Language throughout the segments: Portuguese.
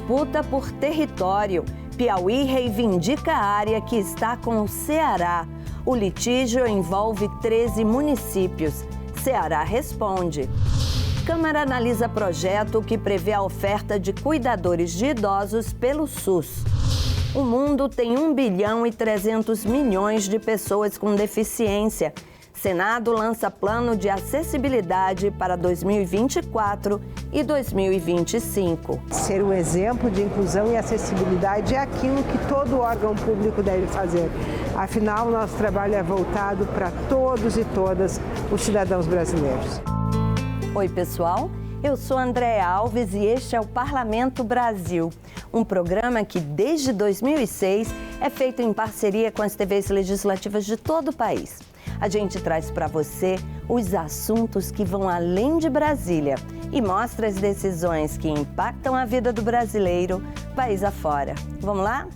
disputa por território. Piauí reivindica a área que está com o Ceará. O litígio envolve 13 municípios. Ceará responde. Câmara analisa projeto que prevê a oferta de cuidadores de idosos pelo SUS. O mundo tem 1 bilhão e 300 milhões de pessoas com deficiência. Senado lança plano de acessibilidade para 2024 e 2025. Ser um exemplo de inclusão e acessibilidade é aquilo que todo órgão público deve fazer. Afinal, nosso trabalho é voltado para todos e todas os cidadãos brasileiros. Oi, pessoal. Eu sou Andréa Alves e este é o Parlamento Brasil, um programa que desde 2006 é feito em parceria com as TVs legislativas de todo o país. A gente traz para você os assuntos que vão além de Brasília e mostra as decisões que impactam a vida do brasileiro, país afora. Vamos lá?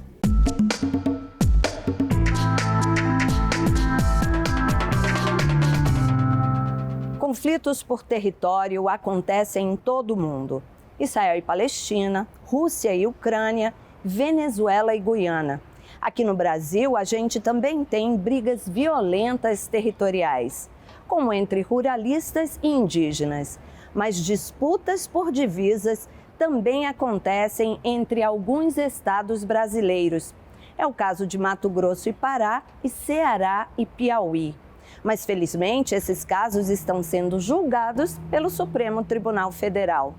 Conflitos por território acontecem em todo o mundo. Israel e Palestina, Rússia e Ucrânia, Venezuela e Guiana. Aqui no Brasil, a gente também tem brigas violentas territoriais, como entre ruralistas e indígenas. Mas disputas por divisas também acontecem entre alguns estados brasileiros. É o caso de Mato Grosso e Pará, e Ceará e Piauí. Mas, felizmente, esses casos estão sendo julgados pelo Supremo Tribunal Federal.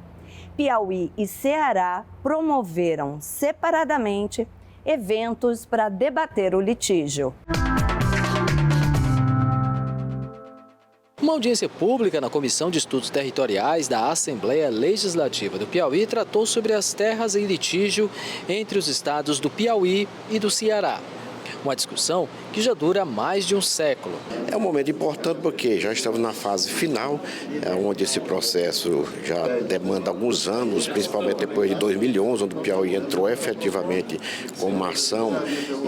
Piauí e Ceará promoveram separadamente eventos para debater o litígio. Uma audiência pública na Comissão de Estudos Territoriais da Assembleia Legislativa do Piauí tratou sobre as terras em litígio entre os estados do Piauí e do Ceará. Uma discussão que já dura mais de um século. É um momento importante porque já estamos na fase final, onde esse processo já demanda alguns anos, principalmente depois de 2011, onde o Piauí entrou efetivamente com uma ação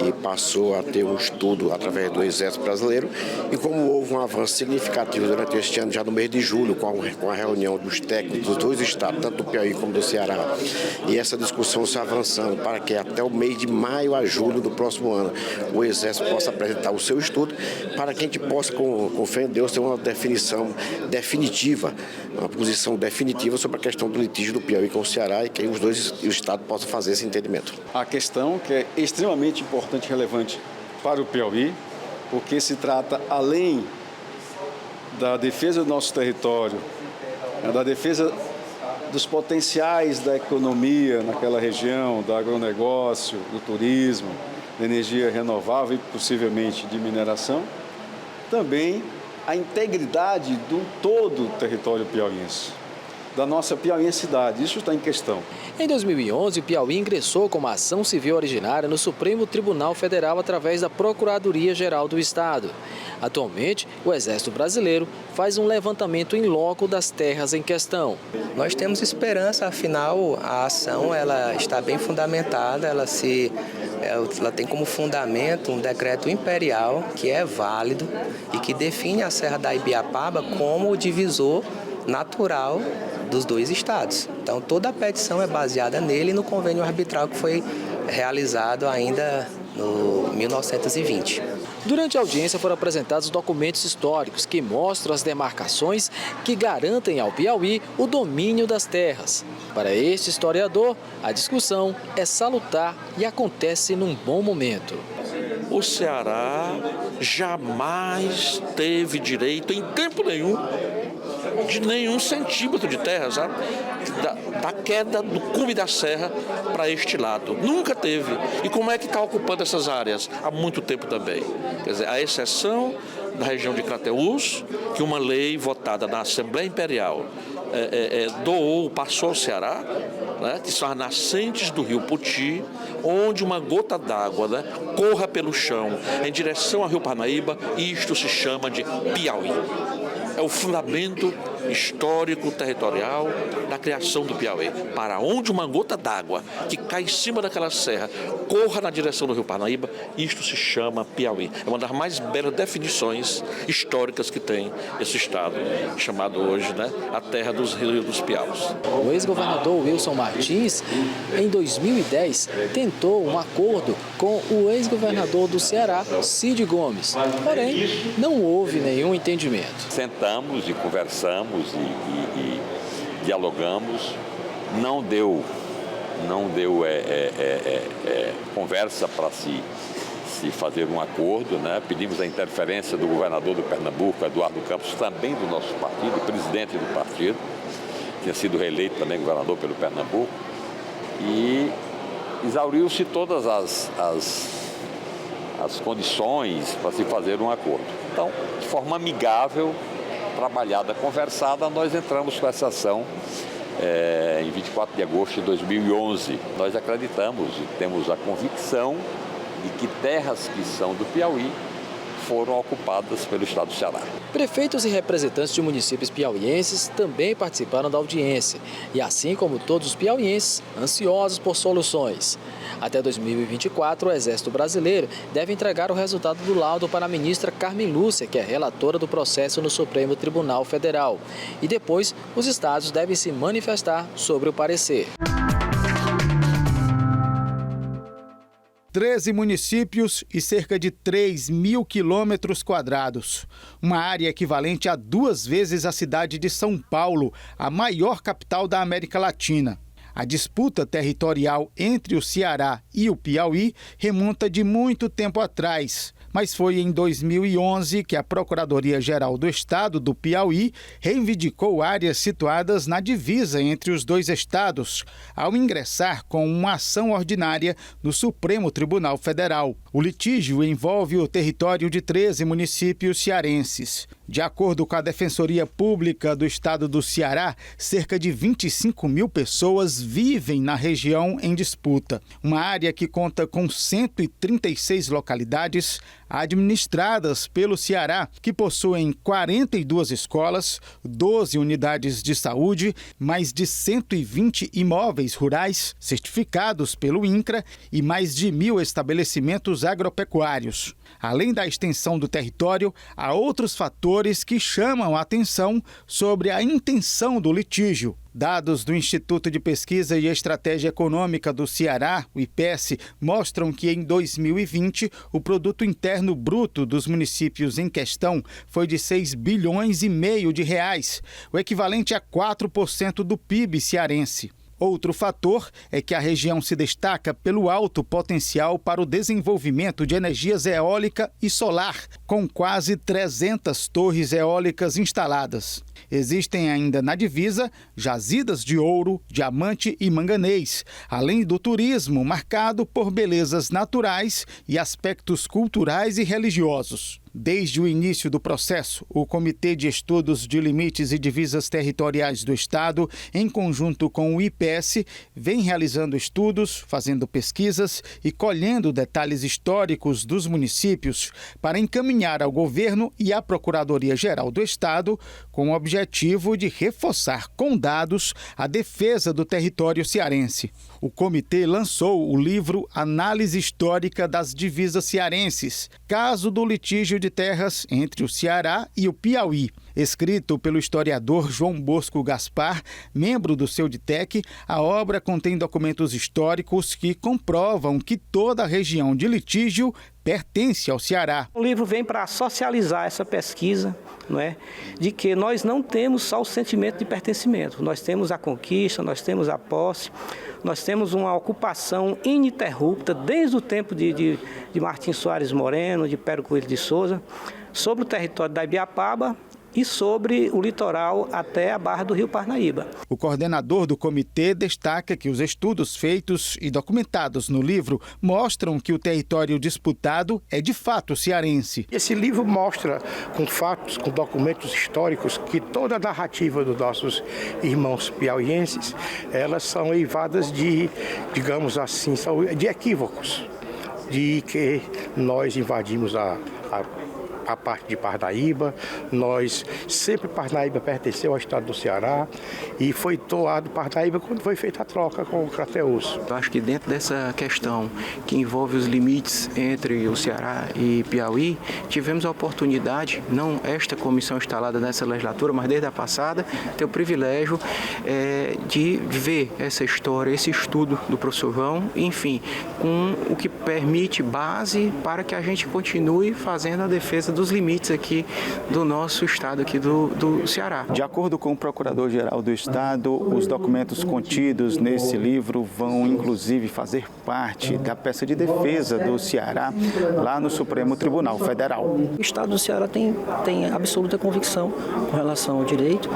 e passou a ter um estudo através do Exército Brasileiro. E como houve um avanço significativo durante este ano, já no mês de julho, com a reunião dos técnicos dos dois estados, tanto do Piauí como do Ceará, e essa discussão se avançando para que até o mês de maio a julho do próximo ano o Exército possa apresentar o seu estudo para que a gente possa, com fé em Deus, ter uma definição definitiva, uma posição definitiva sobre a questão do litígio do Piauí com o Ceará e que os dois estados possam fazer esse entendimento. A questão que é extremamente importante e relevante para o Piauí, porque se trata, além da defesa do nosso território, da defesa dos potenciais da economia naquela região, do agronegócio, do turismo, da energia renovável e possivelmente de mineração, também a integridade do todo o território piauiense, da nossa piauiensidade. Isso está em questão. Em 2011, o Piauí ingressou com uma ação civil originária no Supremo Tribunal Federal através da Procuradoria-Geral do Estado. Atualmente, o Exército Brasileiro faz um levantamento in loco das terras em questão. Nós temos esperança, afinal, a ação ela está bem fundamentada, ela tem como fundamento um decreto imperial que é válido e que define a Serra da Ibiapaba como o divisor natural dos dois estados. Então, toda a petição é baseada nele e no convênio arbitral que foi realizado ainda no 1920. Durante a audiência foram apresentados documentos históricos que mostram as demarcações que garantem ao Piauí o domínio das terras. Para este historiador, a discussão é salutar e acontece num bom momento. O Ceará jamais teve direito, em tempo nenhum, de nenhum centímetro de terra, sabe? Da queda do cume da serra para este lado. Nunca teve. E como é que está ocupando essas áreas? Há muito tempo também. Quer dizer, a exceção da região de Crateús, que uma lei votada na Assembleia Imperial passou ao Ceará, né, que são as nascentes do rio Poti, onde uma gota d'água, né, corra pelo chão em direção ao rio Parnaíba, e isto se chama de Piauí. É o fundamento histórico, territorial da criação do Piauí. Para onde uma gota d'água que cai em cima daquela serra corra na direção do rio Parnaíba, isto se chama Piauí. É uma das mais belas definições históricas que tem esse estado, chamado hoje, né, a terra dos rios dos Piaus. O ex-governador Wilson Martins Martins, em 2010, tentou um acordo com o ex-governador do Ceará, Cid Gomes. Porém, não houve nenhum entendimento. Sentamos e conversamos e dialogamos. Não deu conversa para se fazer um acordo, né? Pedimos a interferência do governador do Pernambuco, Eduardo Campos, também do nosso partido, presidente do partido, tinha sido reeleito também governador pelo Pernambuco, e exauriu-se todas as condições para se fazer um acordo. Então, de forma amigável, trabalhada, conversada, nós entramos com essa ação em 24 de agosto de 2011. Nós acreditamos e temos a convicção de que terras que são do Piauí foram ocupadas pelo Estado do Ceará. Prefeitos e representantes de municípios piauienses também participaram da audiência, e assim como todos os piauienses, ansiosos por soluções. Até 2024, o Exército Brasileiro deve entregar o resultado do laudo para a ministra Carmen Lúcia, que é relatora do processo no Supremo Tribunal Federal. E depois, os estados devem se manifestar sobre o parecer. 13 municípios e cerca de 3.000 quilômetros quadrados. Uma área equivalente a 2 vezes a cidade de São Paulo, a maior capital da América Latina. A disputa territorial entre o Ceará e o Piauí remonta de muito tempo atrás, mas foi em 2011 que a Procuradoria-Geral do Estado do Piauí reivindicou áreas situadas na divisa entre os dois estados, ao ingressar com uma ação ordinária no Supremo Tribunal Federal. O litígio envolve o território de 13 municípios cearenses. De acordo com a Defensoria Pública do Estado do Ceará, cerca de 25 mil pessoas vivem na região em disputa. Uma área que conta com 136 localidades administradas pelo Ceará, que possuem 42 escolas, 12 unidades de saúde, mais de 120 imóveis rurais certificados pelo INCRA e mais de 1.000 estabelecimentos agropecuários. Além da extensão do território, há outros fatores que chamam a atenção sobre a intenção do litígio. Dados do Instituto de Pesquisa e Estratégia Econômica do Ceará, o IPES, mostram que em 2020 o produto interno bruto dos municípios em questão foi de 6,5 bilhões de reais, o equivalente a 4% do PIB cearense. Outro fator é que a região se destaca pelo alto potencial para o desenvolvimento de energias eólica e solar, com quase 300 torres eólicas instaladas. Existem ainda na divisa jazidas de ouro, diamante e manganês, além do turismo marcado por belezas naturais e aspectos culturais e religiosos. Desde o início do processo, o Comitê de Estudos de Limites e Divisas Territoriais do Estado, em conjunto com o IPES, vem realizando estudos, fazendo pesquisas e colhendo detalhes históricos dos municípios para encaminhar ao governo e à Procuradoria-Geral do Estado com o objetivo de reforçar com dados a defesa do território cearense. O comitê lançou o livro Análise Histórica das Divisas Cearenses, caso do litígio de terras entre o Ceará e o Piauí. Escrito pelo historiador João Bosco Gaspar, membro do Seuditec, a obra contém documentos históricos que comprovam que toda a região de litígio pertence ao Ceará. O livro vem para socializar essa pesquisa, não é? De que nós não temos só o sentimento de pertencimento, nós temos a conquista, nós temos a posse, nós temos uma ocupação ininterrupta desde o tempo de Martim Soares Moreno, de Pero Coelho de Souza, sobre o território da Ibiapaba e sobre o litoral até a Barra do Rio Parnaíba. O coordenador do comitê destaca que os estudos feitos e documentados no livro mostram que o território disputado é de fato cearense. Esse livro mostra com fatos, com documentos históricos, que toda a narrativa dos nossos irmãos piauienses, elas são eivadas de, digamos assim, de equívocos, de que nós invadimos a a parte de Parnaíba. Parnaíba pertenceu ao estado do Ceará e foi doado Parnaíba quando foi feita a troca com o Crateús. Eu acho que dentro dessa questão que envolve os limites entre o Ceará e Piauí, tivemos a oportunidade, não esta comissão instalada nessa legislatura, mas desde a passada, ter o privilégio de ver essa história, esse estudo do professor João, enfim, com o que permite base para que a gente continue fazendo a defesa dos limites aqui do nosso estado, aqui do Ceará. De acordo com o Procurador-Geral do Estado, os documentos contidos nesse livro vão, inclusive, fazer parte da peça de defesa do Ceará lá no Supremo Tribunal Federal. O estado do Ceará tem absoluta convicção com relação ao direito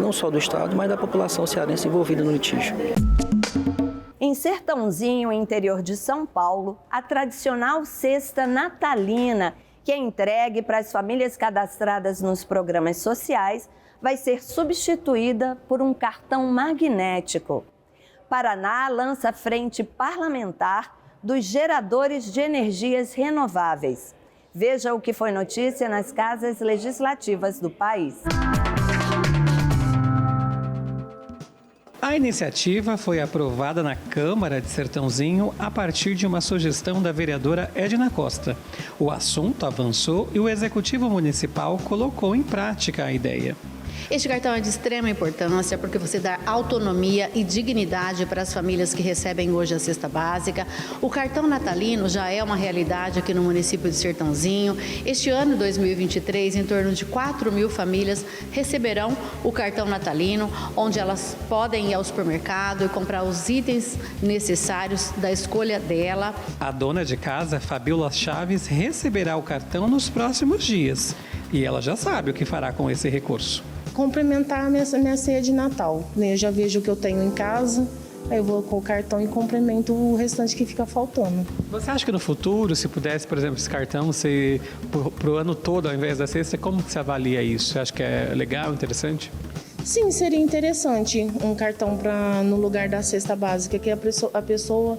não só do estado, mas da população cearense envolvida no litígio. Em Sertãozinho, interior de São Paulo, a tradicional cesta natalina, que é entregue para as famílias cadastradas nos programas sociais, vai ser substituída por um cartão magnético. Paraná lança frente parlamentar dos geradores de energias renováveis. Veja o que foi notícia nas casas legislativas do país. A iniciativa foi aprovada na Câmara de Sertãozinho a partir de uma sugestão da vereadora Edna Costa. O assunto avançou e o Executivo Municipal colocou em prática a ideia. Este cartão é de extrema importância porque você dá autonomia e dignidade para as famílias que recebem hoje a cesta básica. O cartão natalino já é uma realidade aqui no município de Sertãozinho. Este ano, 2023, em torno de 4.000 famílias receberão o cartão natalino, onde elas podem ir ao supermercado e comprar os itens necessários da escolha dela. A dona de casa, Fabiola Chaves, receberá o cartão nos próximos dias. E ela já sabe o que fará com esse recurso. Complementar a minha ceia de Natal. Eu já vejo o que eu tenho em casa, aí eu vou com o cartão e complemento o restante que fica faltando. Você acha que no futuro, se pudesse, por exemplo, esse cartão ser para o ano todo ao invés da cesta, como você avalia isso? Você acha que é legal, interessante? Sim, seria interessante um cartão no lugar da cesta básica, que a pessoa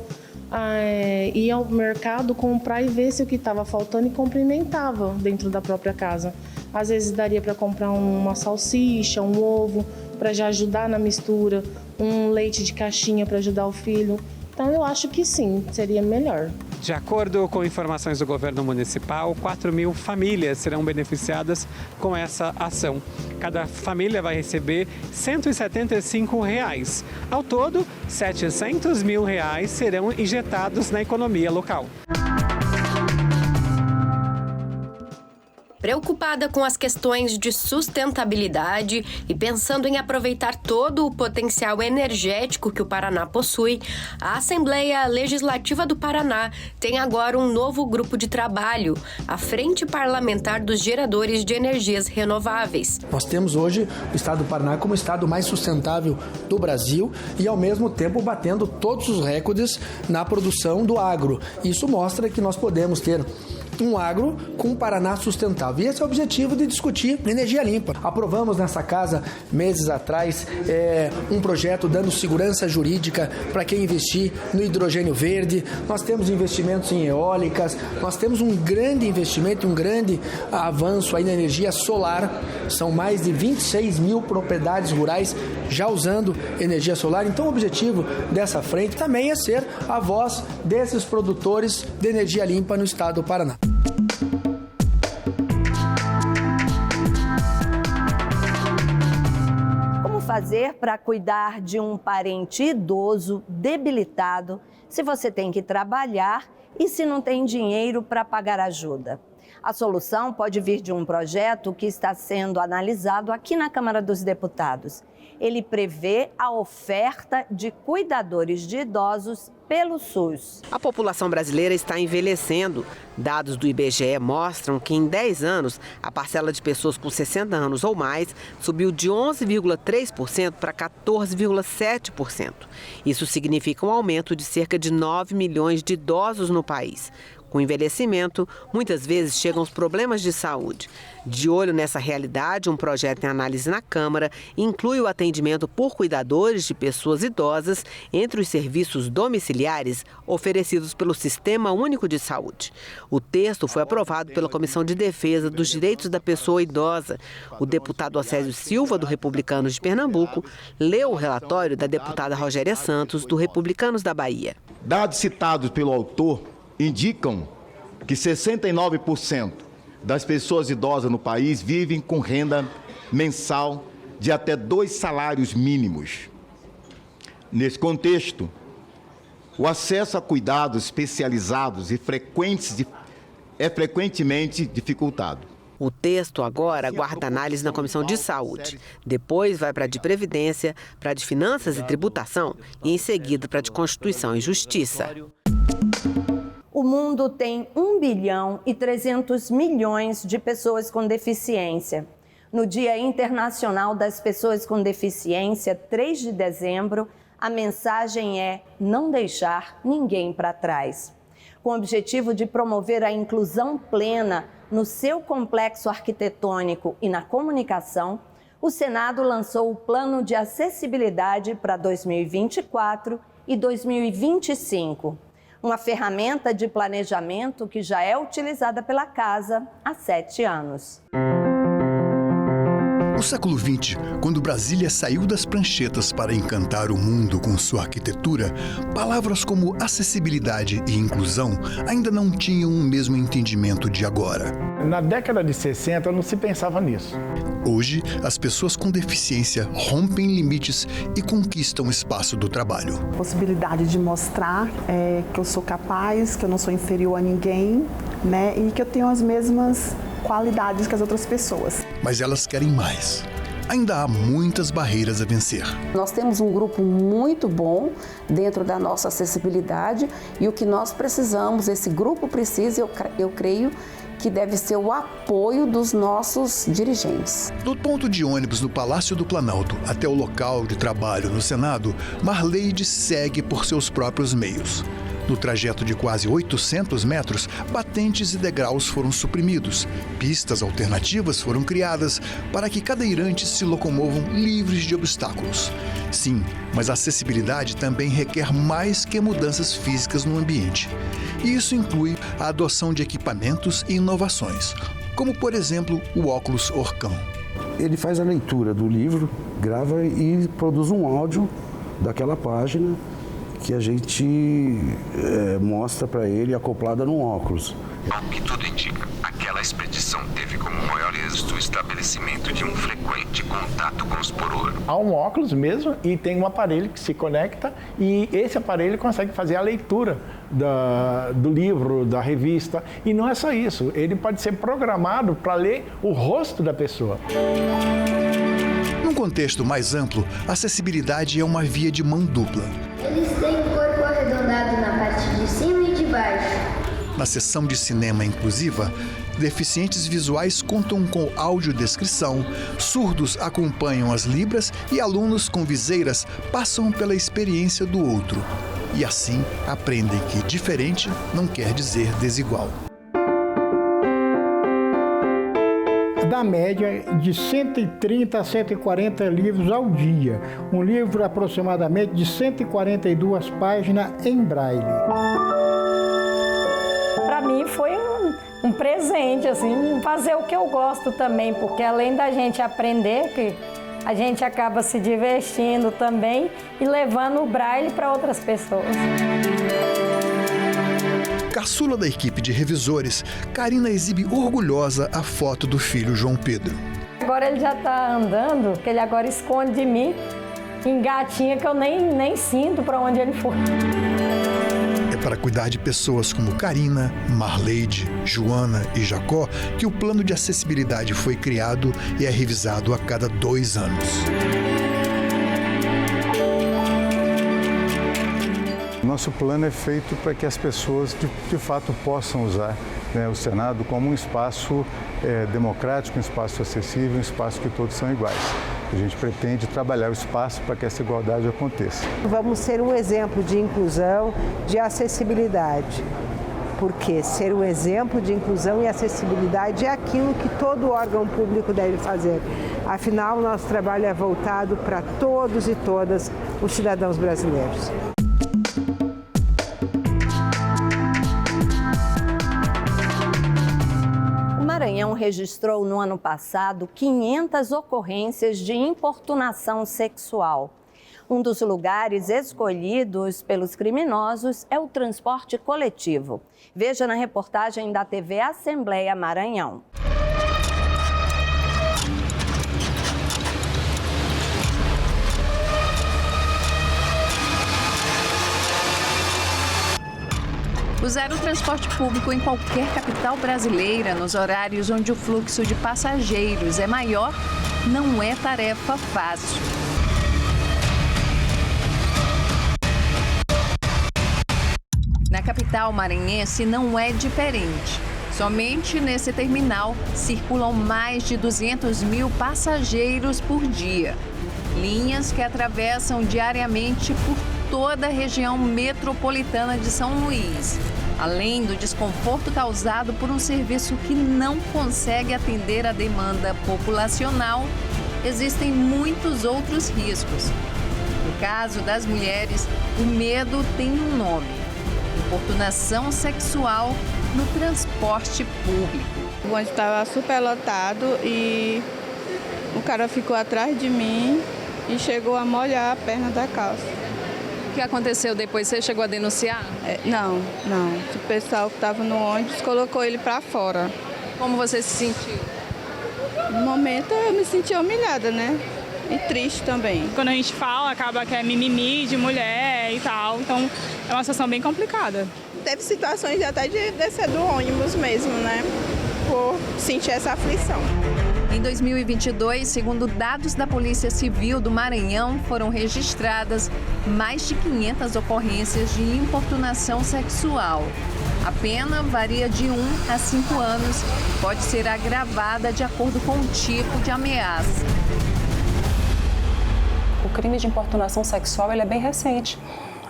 ia ao mercado comprar e ver se o que estava faltando e complementava dentro da própria casa. Às vezes daria para comprar uma salsicha, um ovo, para já ajudar na mistura, um leite de caixinha para ajudar o filho. Então eu acho que sim, seria melhor. De acordo com informações do governo municipal, 4.000 famílias serão beneficiadas com essa ação. Cada família vai receber R$ 175. Ao todo, R$ 700 mil serão injetados na economia local. Preocupada com as questões de sustentabilidade e pensando em aproveitar todo o potencial energético que o Paraná possui, a Assembleia Legislativa do Paraná tem agora um novo grupo de trabalho, a Frente Parlamentar dos Geradores de Energias Renováveis. Nós temos hoje o estado do Paraná como o estado mais sustentável do Brasil e, ao mesmo tempo, batendo todos os recordes na produção do agro. Isso mostra que nós podemos ter um agro com um Paraná sustentável. E esse é o objetivo de discutir energia limpa. Aprovamos nessa casa, meses atrás, um projeto dando segurança jurídica para quem investir no hidrogênio verde. Nós temos investimentos em eólicas, nós temos um grande investimento, um grande avanço aí na energia solar. São mais de 26 mil propriedades rurais já usando energia solar. Então o objetivo dessa frente também é ser a voz desses produtores de energia limpa no estado do Paraná. Fazer para cuidar de um parente idoso, debilitado, se você tem que trabalhar e se não tem dinheiro para pagar ajuda? A solução pode vir de um projeto que está sendo analisado aqui na Câmara dos Deputados. Ele prevê a oferta de cuidadores de idosos pelo SUS. A população brasileira está envelhecendo. Dados do IBGE mostram que em 10 anos, a parcela de pessoas com 60 anos ou mais subiu de 11,3% para 14,7%. Isso significa um aumento de cerca de 9 milhões de idosos no país. Com o envelhecimento, muitas vezes chegam os problemas de saúde. De olho nessa realidade, um projeto em análise na Câmara inclui o atendimento por cuidadores de pessoas idosas entre os serviços domiciliares oferecidos pelo Sistema Único de Saúde. O texto foi aprovado pela Comissão de Defesa dos Direitos da Pessoa Idosa. O deputado Océsio Silva, do Republicanos de Pernambuco, leu o relatório da deputada Rogéria Santos, do Republicanos da Bahia. Dados citados pelo autor indicam que 69% das pessoas idosas no país vivem com renda mensal de até 2 salários mínimos. Nesse contexto, o acesso a cuidados especializados é frequentemente dificultado. O texto agora aguarda análise na Comissão de Saúde. Depois vai para a de Previdência, para a de Finanças e Tributação e, em seguida, para a de Constituição e Justiça. O mundo tem 1 bilhão e 300 milhões de pessoas com deficiência. No Dia Internacional das Pessoas com Deficiência, 3 de dezembro, a mensagem é não deixar ninguém para trás. Com o objetivo de promover a inclusão plena no seu complexo arquitetônico e na comunicação, o Senado lançou o Plano de Acessibilidade para 2024 e 2025. Uma ferramenta de planejamento que já é utilizada pela Casa há 7 anos. No século XX, quando Brasília saiu das pranchetas para encantar o mundo com sua arquitetura, palavras como acessibilidade e inclusão ainda não tinham o mesmo entendimento de agora. Na década de 60 não se pensava nisso. Hoje, as pessoas com deficiência rompem limites e conquistam o espaço do trabalho. Possibilidade de mostrar que eu sou capaz, que eu não sou inferior a ninguém, né, e que eu tenho as mesmas qualidades que as outras pessoas. Mas elas querem mais. Ainda há muitas barreiras a vencer. Nós temos um grupo muito bom dentro da nossa acessibilidade e o que nós precisamos, esse grupo precisa, eu creio, que deve ser o apoio dos nossos dirigentes. Do ponto de ônibus no Palácio do Planalto até o local de trabalho no Senado, Marleide segue por seus próprios meios. No trajeto de quase 800 metros, batentes e degraus foram suprimidos. Pistas alternativas foram criadas para que cadeirantes se locomovam livres de obstáculos. Sim, mas a acessibilidade também requer mais que mudanças físicas no ambiente. E isso inclui a adoção de equipamentos e inovações, como, por exemplo, o óculos Orcão. Ele faz a leitura do livro, grava e produz um áudio daquela página que a gente mostra para ele acoplada num óculos. Ao que tudo indica, aquela expedição teve como maior êxito o estabelecimento de um frequente contato com os por ouro. Há um óculos mesmo e tem um aparelho que se conecta e esse aparelho consegue fazer a leitura do livro, da revista. E não é só isso, ele pode ser programado para ler o rosto da pessoa. Num contexto mais amplo, a acessibilidade é uma via de mão dupla. Eles têm o corpo arredondado na parte de cima e de baixo. Na sessão de cinema inclusiva, deficientes visuais contam com audiodescrição, surdos acompanham as libras e alunos com viseiras passam pela experiência do outro. E assim aprendem que diferente não quer dizer desigual. Da média de 130 a 140 livros ao dia. Um livro aproximadamente de 142 páginas em braille. Para mim foi um presente, assim, fazer o que eu gosto também, porque além da gente aprender, que a gente acaba se divertindo também e levando o braille para outras pessoas. Caçula da equipe de revisores, Karina exibe orgulhosa a foto do filho João Pedro. Agora ele já está andando, que ele agora esconde de mim, engatinha que eu nem sinto para onde ele foi. É para cuidar de pessoas como Karina, Marleide, Joana e Jacó que o plano de acessibilidade foi criado e é revisado a cada 2 anos. Nosso plano é feito para que as pessoas de fato possam usar, né, o Senado como um espaço democrático, um espaço acessível, um espaço que todos são iguais. A gente pretende trabalhar o espaço para que essa igualdade aconteça. Vamos ser um exemplo de inclusão, de acessibilidade Porque ser um exemplo de inclusão e acessibilidade é aquilo que todo órgão público deve fazer. Afinal, nosso trabalho é voltado para todos e todas os cidadãos brasileiros. O Maranhão registrou no ano passado 500 ocorrências de importunação sexual. Um dos lugares escolhidos pelos criminosos é o transporte coletivo. Veja na reportagem da TV Assembleia Maranhão. Usar o transporte público em qualquer capital brasileira, nos horários onde o fluxo de passageiros é maior, não é tarefa fácil. Na capital maranhense não é diferente. Somente nesse terminal circulam mais de 200 mil passageiros por dia. Linhas que atravessam diariamente por toda a região metropolitana de São Luís. Além do desconforto causado por um serviço que não consegue atender a demanda populacional, existem muitos outros riscos. No caso das mulheres, o medo tem um nome: importunação sexual no transporte público. O ônibus estava super lotado e o cara ficou atrás de mim e chegou a molhar a perna da calça. O que aconteceu depois? Você chegou a denunciar? Não. O pessoal que estava no ônibus colocou ele para fora. Como você se sentiu? No momento eu me senti humilhada, né? E triste também. Quando a gente fala, acaba que é mimimi de mulher e tal. Então é uma situação bem complicada. Teve situações até de descer do ônibus mesmo, né? Por sentir essa aflição. Em 2022, segundo dados da Polícia Civil do Maranhão, foram registradas mais de 500 ocorrências de importunação sexual. A pena varia de 1 a 5 anos e pode ser agravada de acordo com o tipo de ameaça. O crime de importunação sexual ele é bem recente.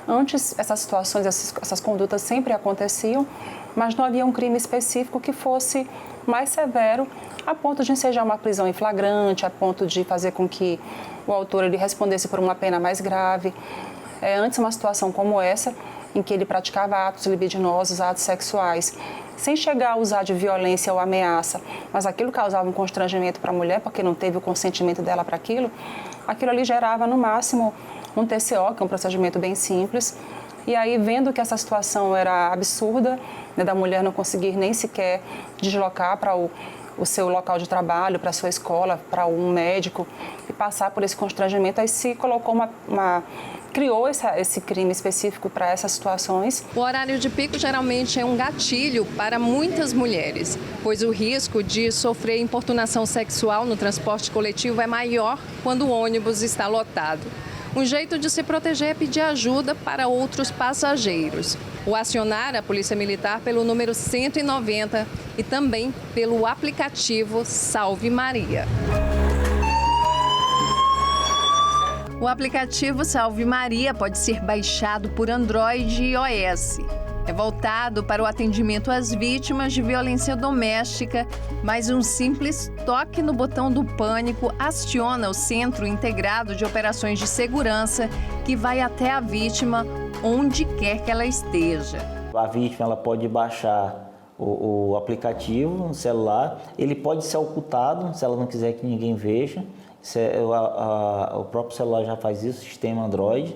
Antes, essas situações, essas condutas sempre aconteciam, mas não havia um crime específico que fosse mais severo a ponto de ensejar uma prisão em flagrante, a ponto de fazer com que o autor ele respondesse por uma pena mais grave. Antes, uma situação como essa, em que ele praticava atos libidinosos, atos sexuais, sem chegar a usar de violência ou ameaça, mas aquilo causava um constrangimento para a mulher, porque não teve o consentimento dela para aquilo ali gerava, no máximo, um TCO, que é um procedimento bem simples. E aí, vendo que essa situação era absurda, né, da mulher não conseguir nem sequer deslocar para o seu local de trabalho, para a sua escola, para um médico, e passar por esse constrangimento, aí se colocou criou esse crime específico para essas situações. O horário de pico geralmente é um gatilho para muitas mulheres, pois o risco de sofrer importunação sexual no transporte coletivo é maior quando o ônibus está lotado. Um jeito de se proteger é pedir ajuda para outros passageiros, ou acionar a Polícia Militar pelo número 190 e também pelo aplicativo Salve Maria. O aplicativo Salve Maria pode ser baixado por Android e iOS. É voltado para o atendimento às vítimas de violência doméstica, mas um simples toque no botão do pânico aciona o Centro Integrado de Operações de Segurança, que vai até a vítima onde quer que ela esteja. A vítima ela pode baixar o aplicativo no celular, ele pode ser ocultado se ela não quiser que ninguém veja. O próprio celular já faz isso, o sistema Android.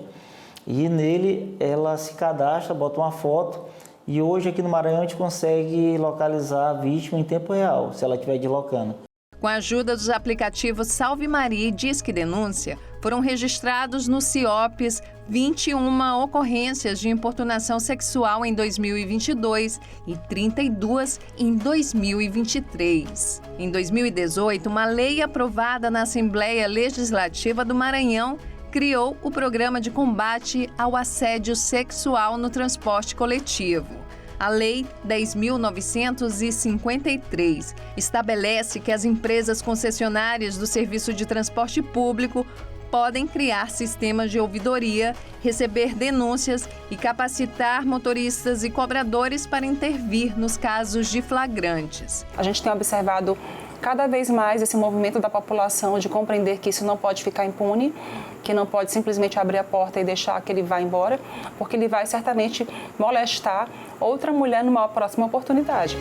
E nele ela se cadastra, bota uma foto e hoje aqui no Maranhão a gente consegue localizar a vítima em tempo real, se ela estiver deslocando. Com a ajuda dos aplicativos Salve Maria e Disque Denúncia, foram registrados no CIOPS 21 ocorrências de importunação sexual em 2022 e 32 em 2023. Em 2018, uma lei aprovada na Assembleia Legislativa do Maranhão criou o Programa de Combate ao Assédio Sexual no Transporte Coletivo. A Lei 10.953 estabelece que as empresas concessionárias do serviço de transporte público podem criar sistemas de ouvidoria, receber denúncias e capacitar motoristas e cobradores para intervir nos casos de flagrantes. A gente tem observado cada vez mais esse movimento da população de compreender que isso não pode ficar impune, que não pode simplesmente abrir a porta e deixar que ele vá embora, porque ele vai certamente molestar outra mulher numa próxima oportunidade.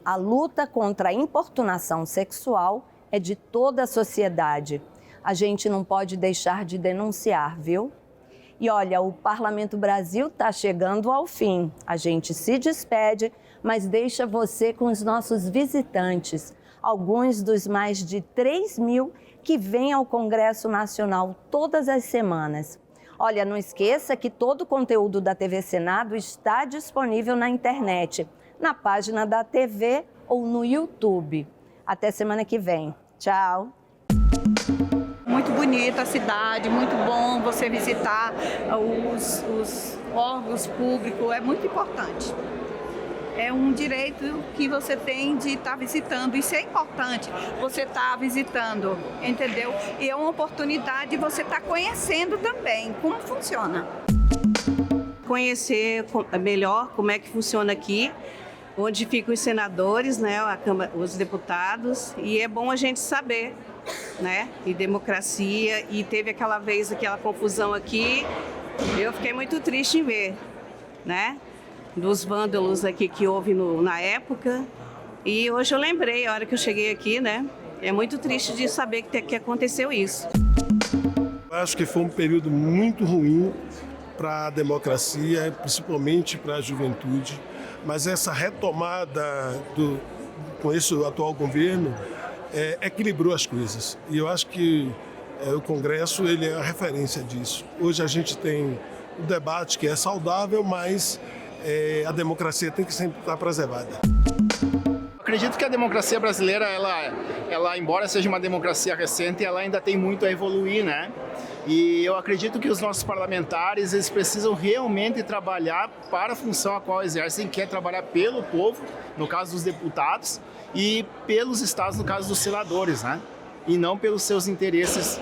A luta contra a importunação sexual é de toda a sociedade. A gente não pode deixar de denunciar, viu? E olha, o Parlamento Brasil está chegando ao fim. A gente se despede, mas deixa você com os nossos visitantes, alguns dos mais de 3.000 que vêm ao Congresso Nacional todas as semanas. Olha, não esqueça que todo o conteúdo da TV Senado está disponível na internet, na página da TV ou no YouTube. Até semana que vem. Tchau! Muito bonita a cidade, muito bom você visitar os órgãos públicos, é muito importante. É um direito que você tem de estar visitando, isso é importante, você estar visitando, entendeu? E é uma oportunidade de você estar conhecendo também como funciona. Conhecer melhor como é que funciona aqui, onde ficam os senadores, né, a Câmara, os deputados, e é bom a gente saber, né, e democracia, e teve aquela vez aquela confusão aqui, eu fiquei muito triste em ver, né, dos vândalos aqui que houve na época, e hoje eu lembrei, a hora que eu cheguei aqui, né, é muito triste de saber que aconteceu isso. Acho que foi um período muito ruim para a democracia, principalmente para a juventude, mas essa retomada com esse atual governo equilibrou as coisas. E eu acho que o Congresso ele é a referência disso. Hoje a gente tem um debate que é saudável, mas a democracia tem que sempre estar preservada. Acredito que a democracia brasileira, ela, embora seja uma democracia recente, ela ainda tem muito a evoluir, né? E eu acredito que os nossos parlamentares, eles precisam realmente trabalhar para a função a qual exercem, que é trabalhar pelo povo, no caso dos deputados, e pelos estados, no caso dos senadores, né? E não pelos seus interesses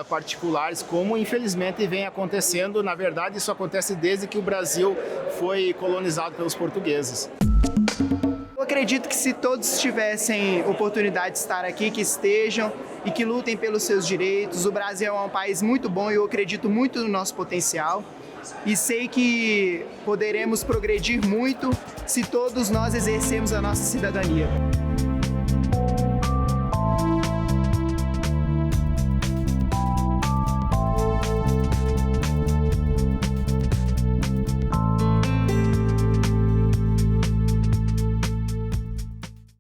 particulares, como infelizmente vem acontecendo. Na verdade, isso acontece desde que o Brasil foi colonizado pelos portugueses. Eu acredito que se todos tivessem oportunidade de estar aqui, que estejam e que lutem pelos seus direitos. O Brasil é um país muito bom e eu acredito muito no nosso potencial. E sei que poderemos progredir muito se todos nós exercermos a nossa cidadania.